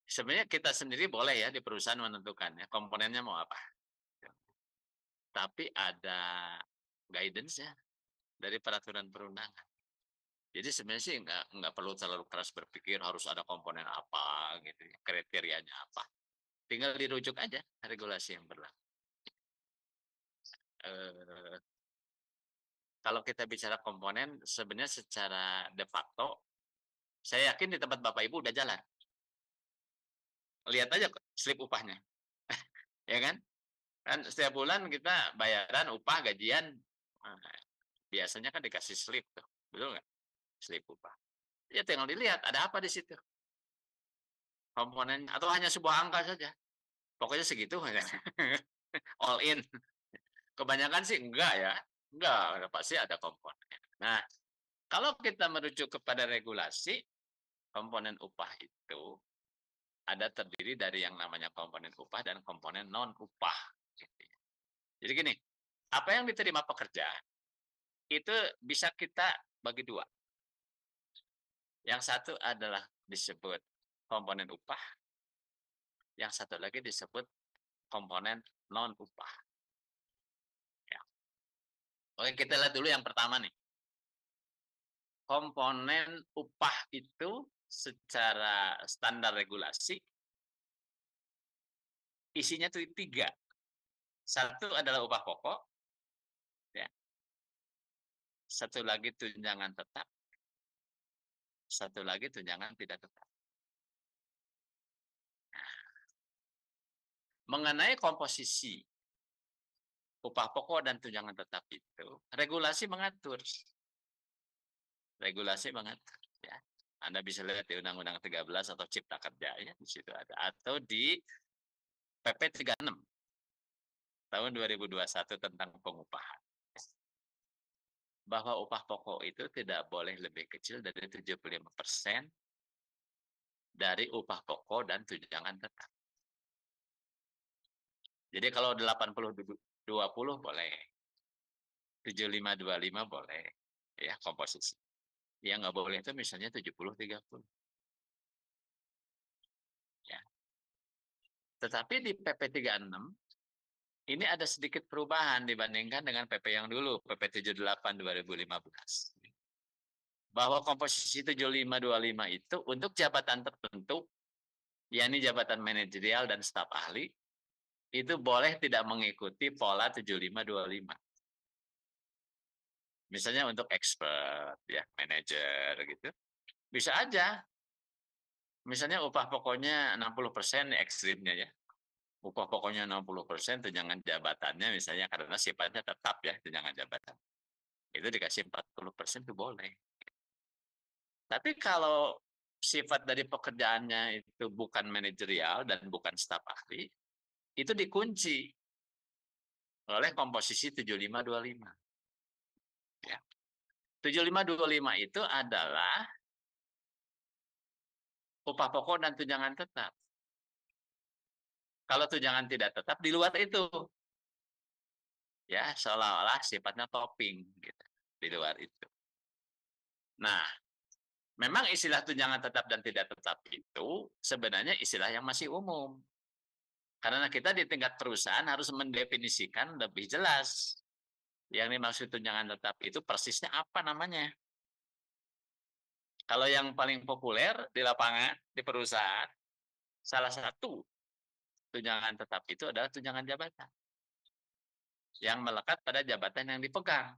sebenarnya kita sendiri boleh ya di perusahaan menentukan ya komponennya mau apa. Tapi ada guidance-nya dari peraturan perundangan. Jadi sebenarnya sih nggak perlu terlalu keras berpikir harus ada komponen apa gitu ya, kriterianya apa. Tinggal dirujuk aja regulasi yang berlaku. Eh, Kalau kita bicara komponen, sebenarnya secara de facto, saya yakin di tempat Bapak Ibu udah jalan. Lihat aja slip upahnya, ya kan? Kan setiap bulan kita bayaran upah gajian, biasanya kan dikasih slip tuh, betul nggak? Slip upah. Ya tinggal dilihat ada apa di situ komponen atau hanya sebuah angka saja. Pokoknya segitu all in. Kebanyakan sih enggak ya. Enggak, pasti ada komponen. Nah, kalau kita merujuk kepada regulasi, komponen upah itu ada terdiri dari yang namanya komponen upah dan komponen non upah. Jadi gini, apa yang diterima pekerja itu bisa kita bagi dua. Yang satu adalah disebut komponen upah, yang satu lagi disebut komponen non upah. Ya. Oke, kita lihat dulu yang pertama nih. Komponen upah itu secara standar regulasi isinya tuh tiga. Satu adalah upah pokok, ya. Satu lagi tunjangan tetap, satu lagi tunjangan tidak tetap. Mengenai komposisi upah pokok dan tunjangan tetap itu, regulasi mengatur. Regulasi mengatur. Ya. Anda bisa lihat di Undang-Undang 13 atau Cipta Kerja, ya, di situ ada. Atau di PP 36 tahun 2021 tentang pengupahan. Bahwa upah pokok itu tidak boleh lebih kecil dari 75% dari upah pokok dan tunjangan tetap. Jadi kalau 80-20 boleh, 75-25 boleh, ya komposisi. Yang nggak boleh itu misalnya 70-30. Ya. Tetapi di PP 36 ini ada sedikit perubahan dibandingkan dengan PP yang dulu, PP 78 2015. Bahwa komposisi 75-25 itu untuk jabatan tertentu, yakni jabatan manajerial dan staf ahli, itu boleh tidak mengikuti pola 75-25. Misalnya untuk expert, ya, manajer gitu. Bisa aja. Misalnya upah pokoknya 60% ekstrimnya ya. Upah pokoknya 60%, tunjangan jabatannya misalnya karena sifatnya tetap ya, tunjangan jabatan. Itu dikasih 40% itu boleh. Tapi kalau sifat dari pekerjaannya itu bukan manajerial dan bukan staf ahli, itu dikunci oleh komposisi 75-25. Ya. 75-25 itu adalah upah pokok dan tunjangan tetap. Kalau tunjangan tidak tetap di luar itu, ya seolah-olah sifatnya topping gitu, di luar itu. Nah, memang istilah tunjangan tetap dan tidak tetap itu sebenarnya istilah yang masih umum. Karena kita di tingkat perusahaan harus mendefinisikan lebih jelas. Yang dimaksud tunjangan tetap itu persisnya apa namanya. Kalau yang paling populer di lapangan, di perusahaan, salah satu tunjangan tetap itu adalah tunjangan jabatan. Yang melekat pada jabatan yang dipegang.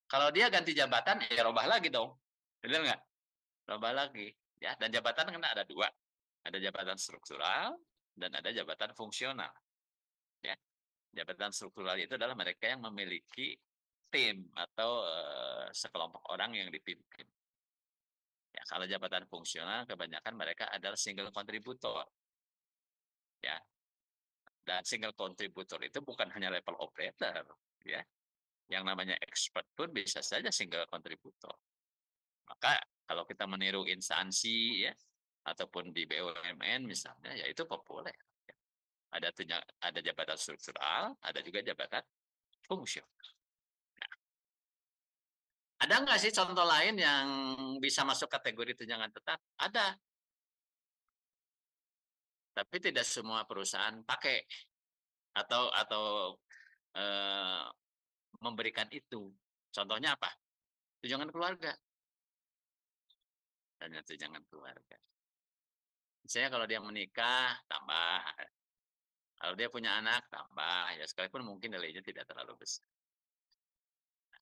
Kalau dia ganti jabatan, ya robah lagi dong. Benar nggak? Robah lagi. Ya, dan jabatan kan ada dua. Ada jabatan struktural dan ada jabatan fungsional. Ya, jabatan struktural itu adalah mereka yang memiliki tim atau sekelompok orang yang dipimpin. Ya, kalau jabatan fungsional kebanyakan mereka adalah single kontributor. Ya, dan single kontributor itu bukan hanya level operator, ya. Yang namanya expert pun bisa saja single kontributor. Maka kalau kita meniru instansi ya ataupun di BUMN misalnya, ya itu populer. Ada jabatan struktural, ada juga jabatan fungsional. Nah, ada nggak sih contoh lain yang bisa masuk kategori tunjangan tetap? Ada. Tapi tidak semua perusahaan pakai atau memberikan itu. Contohnya apa? Tunjangan keluarga. Hanya tunjangan keluarga. Misalnya kalau dia menikah, tambah. Kalau dia punya anak, tambah. Ya sekalipun mungkin nilainya tidak terlalu besar.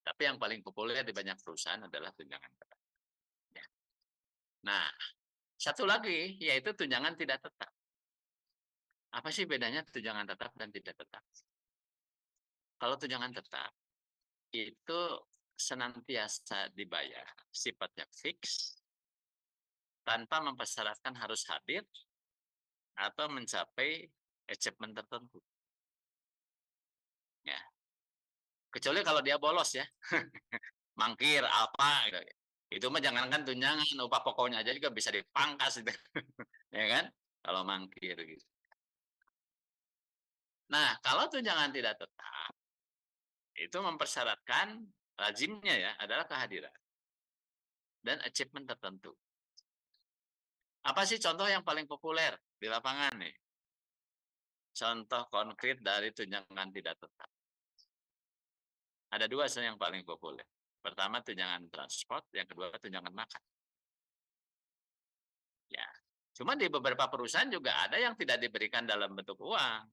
Tapi yang paling populer di banyak perusahaan adalah tunjangan tetap. Ya. Nah, satu lagi yaitu tunjangan tidak tetap. Apa sih bedanya tunjangan tetap dan tidak tetap? Kalau tunjangan tetap itu senantiasa dibayar, sifatnya fix, tanpa mempersyaratkan harus hadir atau mencapai achievement tertentu. Ya. Kecuali kalau dia bolos ya, mangkir apa gitu. Itu mah jangankan tunjangan, upah pokoknya aja juga bisa dipangkas itu. Ya kan? Kalau mangkir gitu. Nah, kalau tunjangan tidak tetap itu mempersyaratkan lazimnya ya adalah kehadiran dan achievement tertentu. Apa sih contoh yang paling populer di lapangan nih? Contoh konkret dari tunjangan tidak tetap. Ada dua yang paling populer. Pertama tunjangan transport, yang kedua tunjangan makan. Ya, cuma di beberapa perusahaan juga ada yang tidak diberikan dalam bentuk uang.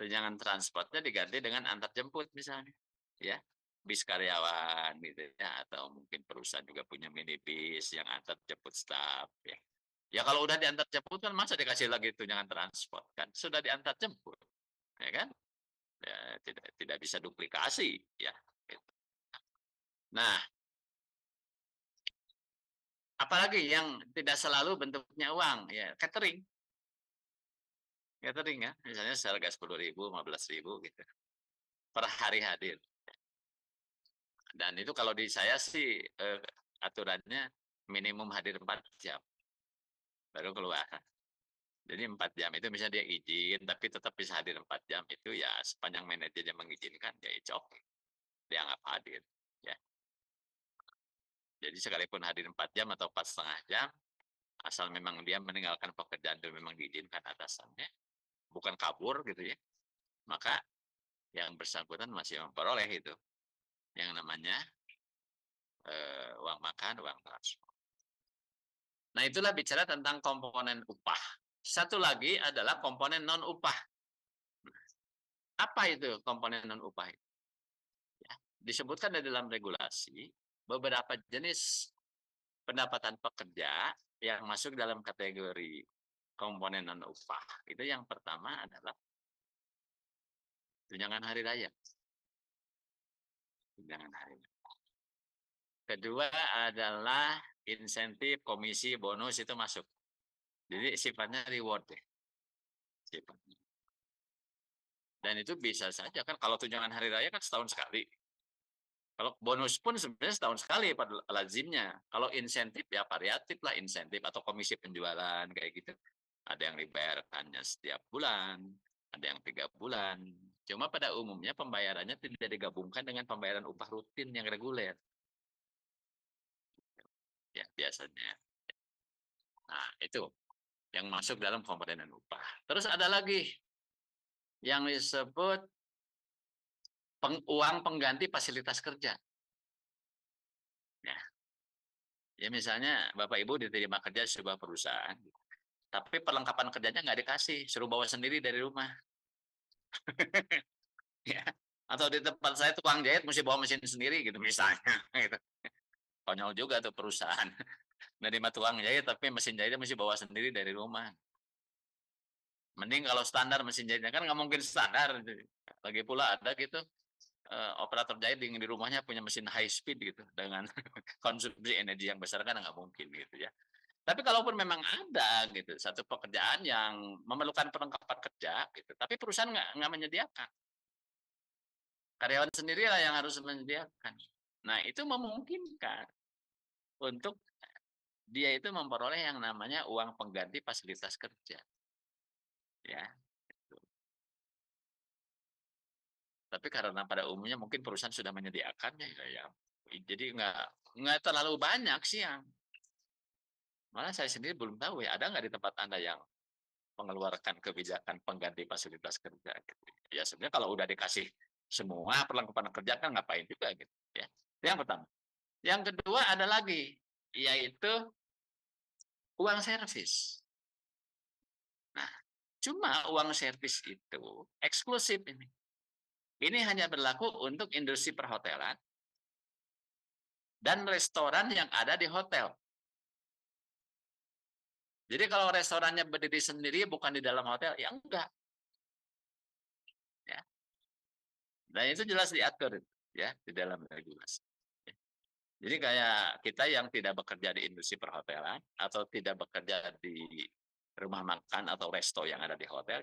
Tunjangan transportnya diganti dengan antar jemput misalnya, ya bis karyawan gitu ya, atau mungkin perusahaan juga punya minibus yang antar jemput staf ya. Ya kalau udah diantar jemput kan masa dikasih lagi tunjangan transport kan sudah diantar jemput, ya kan? Ya, tidak bisa duplikasi ya. Gitu. Nah, apalagi yang tidak selalu bentuknya uang ya catering. Catering ya, misalnya seharga 10.000, 15.000 gitu per hari hadir. Dan itu kalau di saya sih aturannya minimum hadir 4 jam baru keluar. Jadi 4 jam itu misalnya dia izin tapi tetap bisa hadir 4 jam itu ya sepanjang manajernya mengizinkan ya it's okay. Dianggap hadir ya. Jadi sekalipun hadir 4 jam atau 4,5 jam asal memang dia meninggalkan pekerjaan itu memang diizinkan atasannya, bukan kabur gitu ya. Maka yang bersangkutan masih memperoleh itu yang namanya uang makan, uang transport. Nah, itulah bicara tentang komponen upah. Satu lagi adalah komponen non upah. Apa itu komponen non upah? Ya, disebutkan di dalam regulasi beberapa jenis pendapatan pekerja yang masuk dalam kategori komponen non upah. Itu yang pertama adalah tunjangan hari raya. Tunjangan hari raya. Kedua adalah insentif, komisi, bonus itu masuk. Jadi sifatnya reward ya. Sifatnya. Dan itu bisa saja kan kalau tunjangan hari raya kan setahun sekali. Kalau bonus pun sebenarnya setahun sekali pada lazimnya. Kalau insentif ya variatif lah insentif atau komisi penjualan kayak gitu. Ada yang dibayarkannya setiap bulan, ada yang 3 bulan. Cuma pada umumnya pembayarannya tidak digabungkan dengan pembayaran upah rutin yang reguler. Ya biasanya. Nah itu yang masuk dalam komponen upah. Terus ada lagi yang disebut uang pengganti fasilitas kerja. Ya, ya misalnya Bapak Ibu diterima kerja di sebuah perusahaan, tapi perlengkapan kerjanya nggak dikasih, suruh bawa sendiri dari rumah. Ya. Atau di tempat saya tukang jahit mesti bawa mesin sendiri gitu misalnya. Gitu. Konyol juga tuh perusahaan. Nerima tukang jahit tapi mesin jahitnya mesti bawa sendiri dari rumah. Mending kalau standar mesin jahitnya kan nggak mungkin standar. Lagi pula ada gitu operator jahit di rumahnya punya mesin high speed gitu dengan konsumsi energi yang besar kan nggak mungkin gitu ya. Tapi kalaupun memang ada gitu satu pekerjaan yang memerlukan perlengkapan kerja gitu, tapi perusahaan nggak menyediakan, karyawan sendirilah yang harus menyediakan. Nah itu memungkinkan untuk dia itu memperoleh yang namanya uang pengganti fasilitas kerja, ya. Tapi karena pada umumnya mungkin perusahaan sudah menyediakannya, ya, jadi nggak terlalu banyak sih yang malah saya sendiri belum tahu ya ada nggak di tempat Anda yang mengeluarkan kebijakan pengganti fasilitas kerja gitu. Ya sebenarnya kalau udah dikasih semua perlengkapan kerja kan ngapain juga gitu ya. Itu yang pertama. Yang kedua ada lagi, yaitu uang servis. Nah, cuma uang servis itu eksklusif ini. Ini hanya berlaku untuk industri perhotelan dan restoran yang ada di hotel. Jadi kalau restorannya berdiri sendiri bukan di dalam hotel, ya enggak. Ya. Dan itu jelas diatur ya di dalam regulasi. Ya. Jadi kayak kita yang tidak bekerja di industri perhotelan atau tidak bekerja di rumah makan atau resto yang ada di hotel,